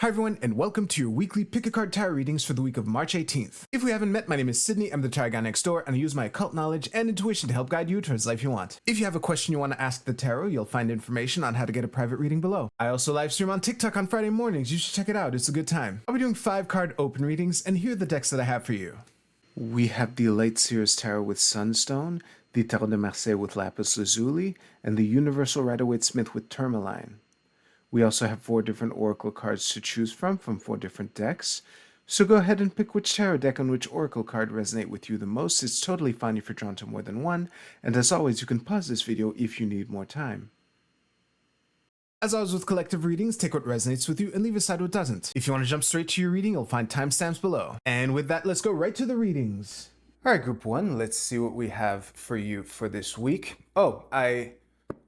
Hi everyone, and welcome to your weekly Pick a Card Tarot readings for the week of March 18th. If we haven't met, my name is Sydney, I'm the tarot guy next door, and I use my occult knowledge and intuition to help guide you towards the life you want. If you have a question you want to ask the tarot, you'll find information on how to get a private reading below. I also live stream on TikTok on Friday mornings, you should check it out, it's a good time. I'll be doing 5-card open readings, and here are the decks that I have for you. We have the Light Seers Tarot with Sunstone, the Tarot de Marseille with Lapis Lazuli, and the Universal Rider-Waite-Smith with Tourmaline. We also have 4 different oracle cards to choose from 4 different decks. So go ahead and pick which tarot deck and which oracle card resonate with you the most. It's totally fine if you're drawn to more than one. And as always, you can pause this video if you need more time. As always with collective readings, take what resonates with you and leave aside what doesn't. If you want to jump straight to your reading, you'll find timestamps below. And with that, let's go right to the readings. All right, group 1, let's see what we have for you for this week. Oh, I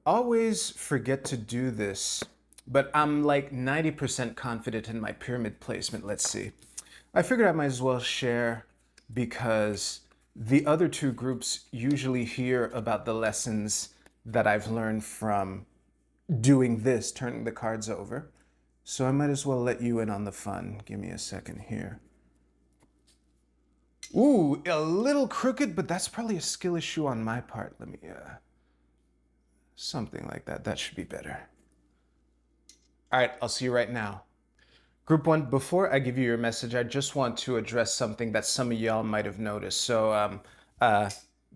always forget to do this, but I'm like 90% confident in my pyramid placement. Let's see. I figured I might as well share because the other 2 groups usually hear about the lessons that I've learned from doing this, turning the cards over. So I might as well let you in on the fun. Give me a second here. Ooh, a little crooked, but that's probably a skill issue on my part. Let me, something like that. That should be better. All right, I'll see you right now. Group 1, before I give you your message, I just want to address something that some of y'all might have noticed. So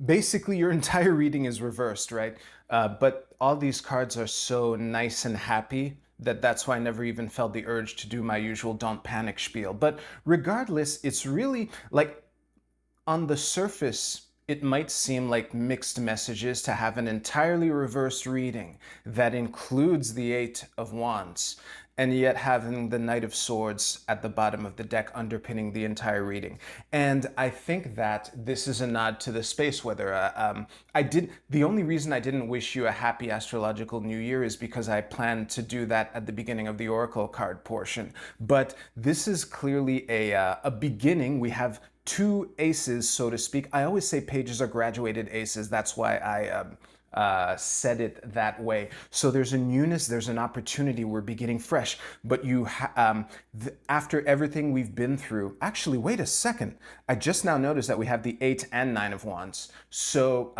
basically your entire reading is reversed, right? But all these cards are so nice and happy that's why I never even felt the urge to do my usual don't panic spiel. But regardless, it's really like on the surface, it might seem like mixed messages to have an entirely reversed reading that includes the 8 of Wands, and yet having the Knight of Swords at the bottom of the deck underpinning the entire reading. And I think that this is a nod to the space weather. The only reason I didn't wish you a happy astrological new year is because I planned to do that at the beginning of the Oracle card portion. But this is clearly a beginning. We have 2 aces, so to speak. I always say pages are graduated aces. That's why I said it that way. So there's a newness, there's an opportunity. We're beginning fresh. But after everything we've been through, actually, wait a second. I just now noticed that we have the 8 and 9 of Wands. So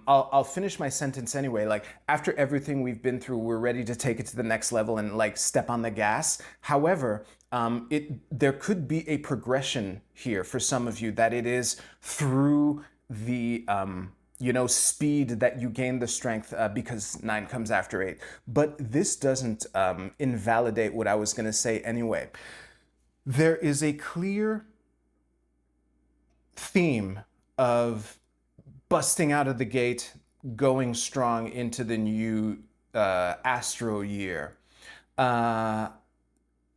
I'll finish my sentence anyway. Like, after everything we've been through, we're ready to take it to the next level and like step on the gas. However, there could be a progression here for some of you, that it is through the speed that you gain the strength because 9 comes after 8. But this doesn't invalidate what I was going to say anyway. There is a clear theme of busting out of the gate, going strong into the new Astro year.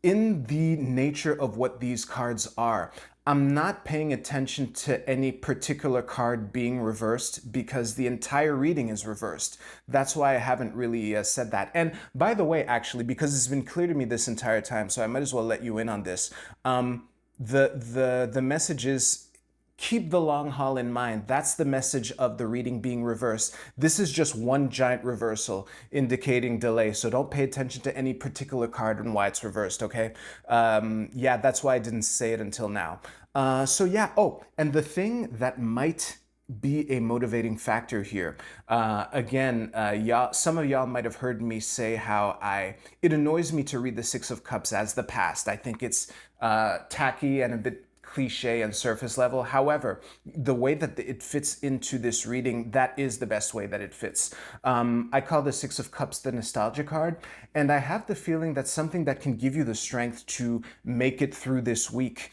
In the nature of what these cards are, I'm not paying attention to any particular card being reversed because the entire reading is reversed. That's why I haven't really said that. And by the way, actually, because it's been clear to me this entire time, so I might as well let you in on this. The message is, keep the long haul in mind. That's the message of the reading being reversed. This is just one giant reversal indicating delay. So don't pay attention to any particular card and why it's reversed, okay? Yeah, that's why I didn't say it until now. So yeah, oh, and the thing that might be a motivating factor here. Again, some of y'all might have heard me say how it annoys me to read the 6 of Cups as the past. I think it's tacky and a bit cliche and surface level. However, the way that it fits into this reading, that is the best way that it fits. I call the 6 of Cups the nostalgia card, and I have the feeling that's something that can give you the strength to make it through this week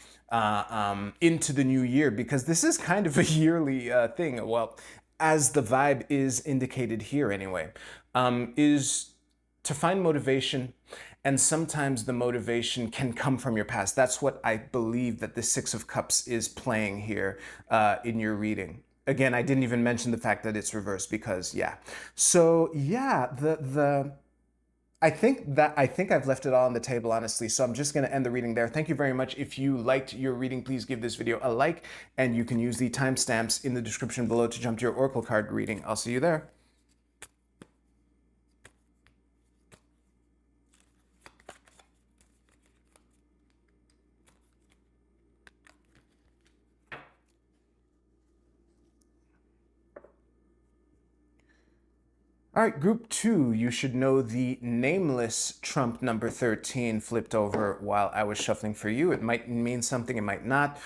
into the new year, because this is kind of a yearly thing. Well, as the vibe is indicated here anyway, is to find motivation. And sometimes the motivation can come from your past. That's what I believe that the 6 of Cups is playing here in your reading. Again, I didn't even mention the fact that it's reversed because, yeah. So, yeah, I think I've left it all on the table, honestly. So I'm just going to end the reading there. Thank you very much. If you liked your reading, please give this video a like, and you can use the timestamps in the description below to jump to your Oracle card reading. I'll see you there. All right, group 2, you should know the nameless trump number 13 flipped over while I was shuffling for you. It might mean something, it might not.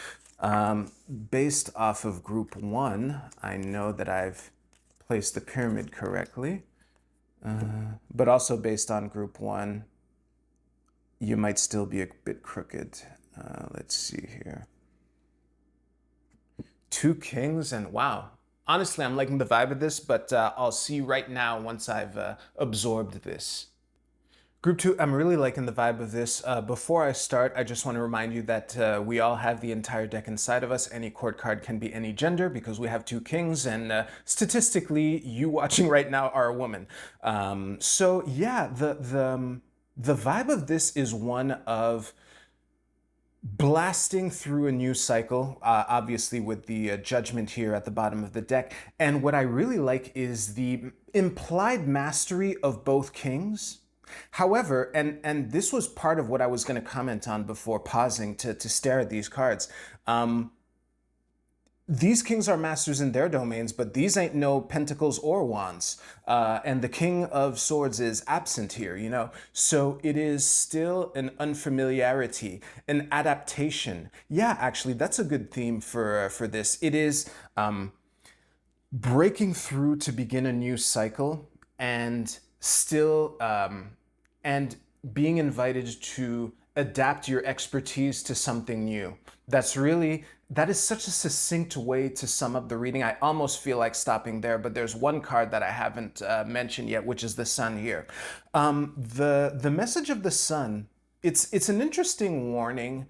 Based off of group 1, I know that I've placed the pyramid correctly. But also based on group 1, you might still be a bit crooked. Let's see here. 2 kings and wow. Honestly, I'm liking the vibe of this, but I'll see right now once I've absorbed this. Group 2, I'm really liking the vibe of this. Before I start, I just want to remind you that we all have the entire deck inside of us. Any court card can be any gender because we have 2 kings, and statistically, you watching right now are a woman. So yeah, the vibe of this is one of blasting through a new cycle, obviously with the judgment here at the bottom of the deck. And what I really like is the implied mastery of both kings. However, and this was part of what I was going to comment on before pausing to stare at these cards. These kings are masters in their domains, but these ain't no pentacles or wands. And the king of swords is absent here, you know? So it is still an unfamiliarity, an adaptation. Yeah, actually, that's a good theme for this. It is breaking through to begin a new cycle and still and being invited to adapt your expertise to something new. That is such a succinct way to sum up the reading. I almost feel like stopping there, but there's one card that I haven't mentioned yet, which is the sun here. The message of the sun, it's an interesting warning.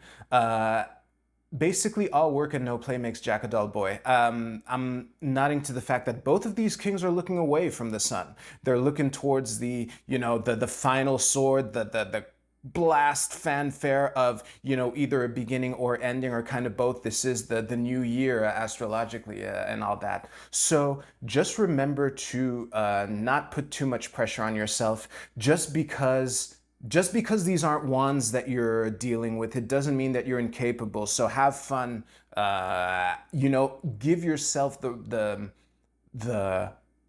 Basically, all work and no play makes Jack a dull boy. I'm nodding to the fact that both of these kings are looking away from the sun. They're looking towards the, you know, the final sword, the blast fanfare of, you know, either a beginning or ending or kind of both. This is the new year astrologically and all that. So just remember to not put too much pressure on yourself. Just because these aren't wands that you're dealing with, it doesn't mean that you're incapable. So have fun. You know, give yourself the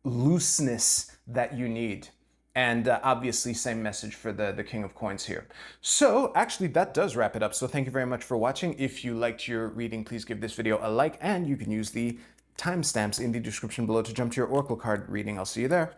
looseness that you need. And obviously, same message for the King of Coins here. So actually, that does wrap it up. So thank you very much for watching. If you liked your reading, please give this video a like, and you can use the timestamps in the description below to jump to your Oracle card reading. I'll see you there.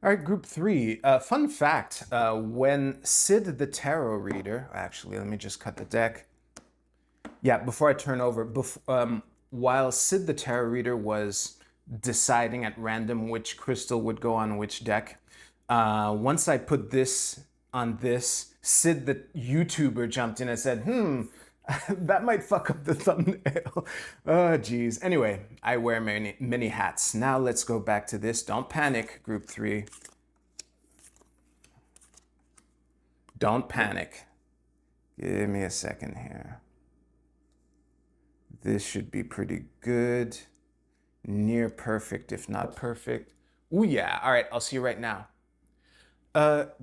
All right, group 3. Fun fact, when Sid the Tarot Reader, actually, let me just cut the deck. Yeah, before I turn over, while Sid the Tarot Reader was deciding at random which crystal would go on which deck, once I put this on this, Sid the YouTuber jumped in and said, that might fuck up the thumbnail. Oh, geez. Anyway, I wear many hats. Now let's go back to this. Don't panic, group 3. Don't panic. Give me a second here. This should be pretty good. Near perfect, if not perfect. Ooh, yeah. All right, I'll see you right now.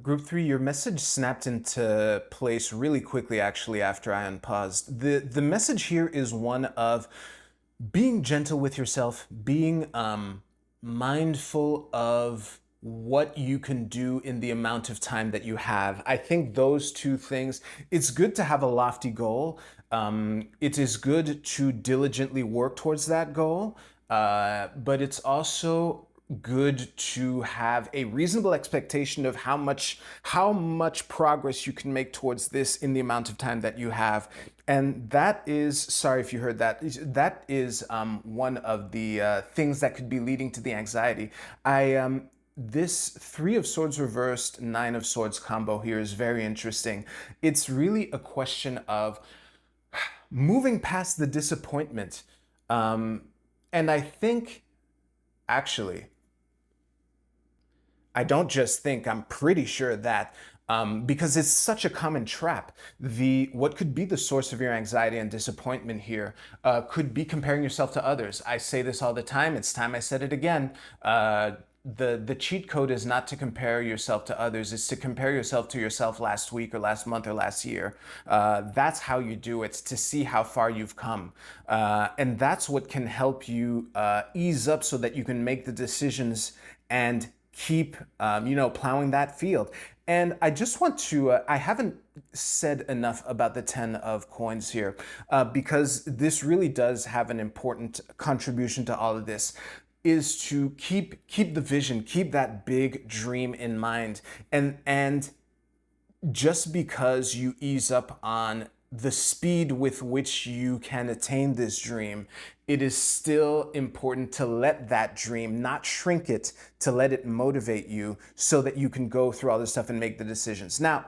Group 3, your message snapped into place really quickly, actually, after I unpaused. The message here is one of being gentle with yourself, being mindful of what you can do in the amount of time that you have. I think those two things, it's good to have a lofty goal. It is good to diligently work towards that goal, but it's also good to have a reasonable expectation of how much progress you can make towards this in the amount of time that you have. And that is, sorry if you heard that, that is one of the things that could be leading to the anxiety. This 3 of Swords reversed, 9 of Swords combo here is very interesting. It's really a question of moving past the disappointment. And I think, actually, I don't just think, I'm pretty sure that because it's such a common trap. What could be the source of your anxiety and disappointment here could be comparing yourself to others. I say this all the time. It's time I said it again. the cheat code is not to compare yourself to others. It's to compare yourself to yourself last week or last month or last year. That's how you do it, to see how far you've come. And that's what can help you ease up so that you can make the decisions and keep, plowing that field. And I just want to, I haven't said enough about the 10 of coins here because this really does have an important contribution to all of this, is to keep the vision, keep that big dream in mind. And just because you ease up on the speed with which you can attain this dream, it is still important to let that dream, not shrink it, to let it motivate you so that you can go through all this stuff and make the decisions. Now,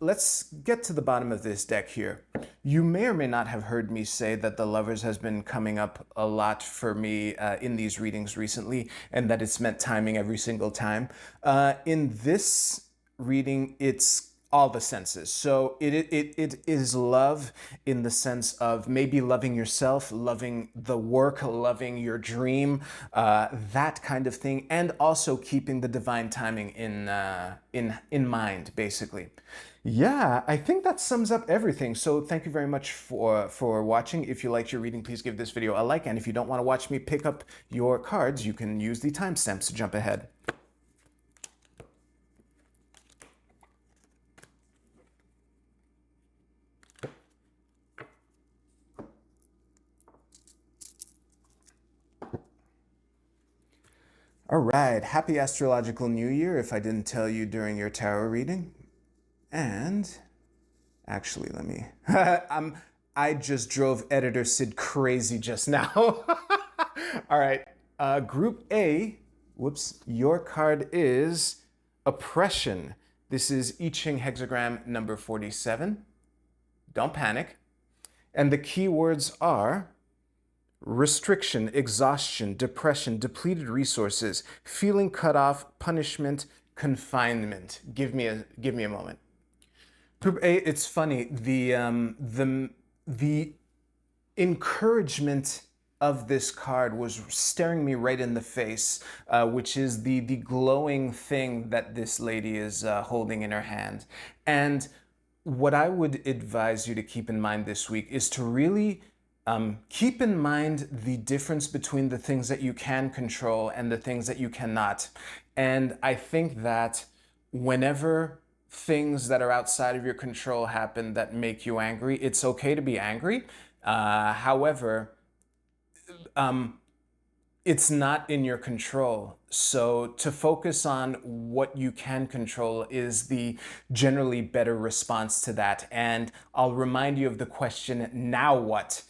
let's get to the bottom of this deck here. You may or may not have heard me say that the Lovers has been coming up a lot for me in these readings recently, and that it's meant timing every single time. In this reading, it's all the senses. So it is love in the sense of maybe loving yourself, loving the work, loving your dream, that kind of thing, and also keeping the divine timing in mind, basically. Yeah, I think that sums up everything. So thank you very much for watching. If you liked your reading, please give this video a like. And if you don't want to watch me pick up your cards, you can use the timestamps to jump ahead. All right, happy astrological new year if I didn't tell you during your tarot reading. And actually, let me, I just drove editor Sid crazy just now. All right, group A, whoops, your card is Oppression. This is I Ching hexagram number 47. Don't panic. And the keywords are restriction, exhaustion, depression, depleted resources, feeling cut off, punishment, confinement. Give me a moment. Group A, it's funny, the encouragement of this card was staring me right in the face, which is the glowing thing that this lady is holding in her hand. And what I would advise you to keep in mind this week is to really keep in mind the difference between the things that you can control and the things that you cannot. And I think that whenever things that are outside of your control happen that make you angry, it's okay to be angry. However, it's not in your control. So to focus on what you can control is the generally better response to that. And I'll remind you of the question, now what?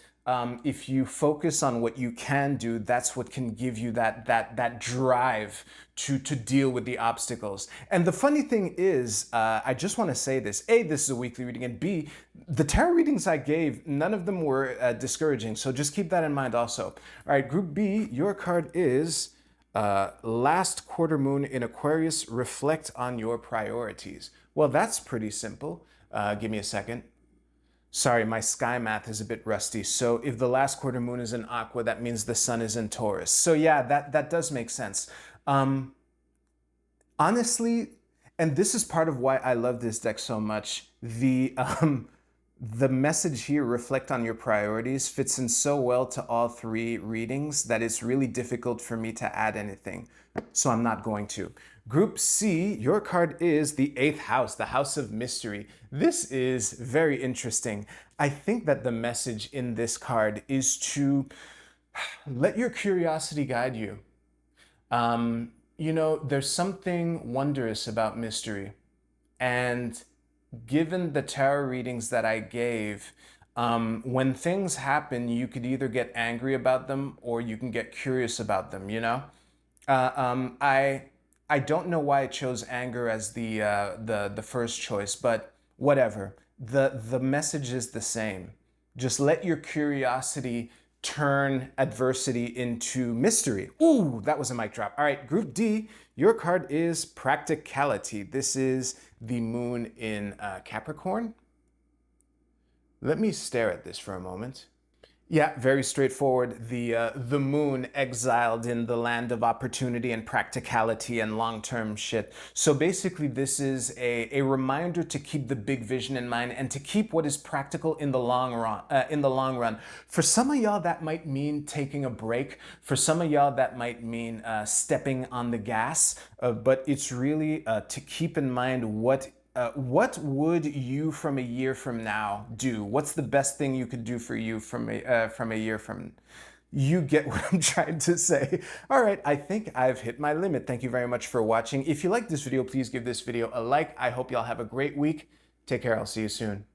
If you focus on what you can do, that's what can give you that drive to deal with the obstacles. And the funny thing is, I just want to say this: A, this is a weekly reading, and B, the tarot readings I gave, none of them were discouraging. So just keep that in mind also. All right, Group B, your card is last quarter moon in Aquarius. Reflect on your priorities. Well, that's pretty simple. Give me a second. Sorry, my sky math is a bit rusty. So if the last quarter moon is in Aqua, that means the sun is in Taurus. So yeah, that does make sense. Honestly, and this is part of why I love this deck so much, the message here, reflect on your priorities, fits in so well to all three readings that it's really difficult for me to add anything. So I'm not going to. Group C, your card is the 8th house, the house of mystery. This is very interesting. I think that the message in this card is to let your curiosity guide you. There's something wondrous about mystery. And given the tarot readings that I gave, when things happen, you could either get angry about them or you can get curious about them, you know? I don't know why I chose anger as the first choice, but whatever. The message is the same. Just let your curiosity turn adversity into mystery. Ooh, that was a mic drop. All right, Group D, your card is practicality. This is the moon in Capricorn. Let me stare at this for a moment. Yeah, very straightforward. The moon exiled in the land of opportunity and practicality and long-term shit. So basically, this is a reminder to keep the big vision in mind and to keep what is practical in the long run. For some of y'all, that might mean taking a break. For some of y'all, that might mean stepping on the gas. But it's really to keep in mind what would you from a year from now do? What's the best thing you could do for you from a year from? You get what I'm trying to say. All right, I think I've hit my limit. Thank you very much for watching. If you like this video, please give this video a like. I hope y'all have a great week. Take care. I'll see you soon.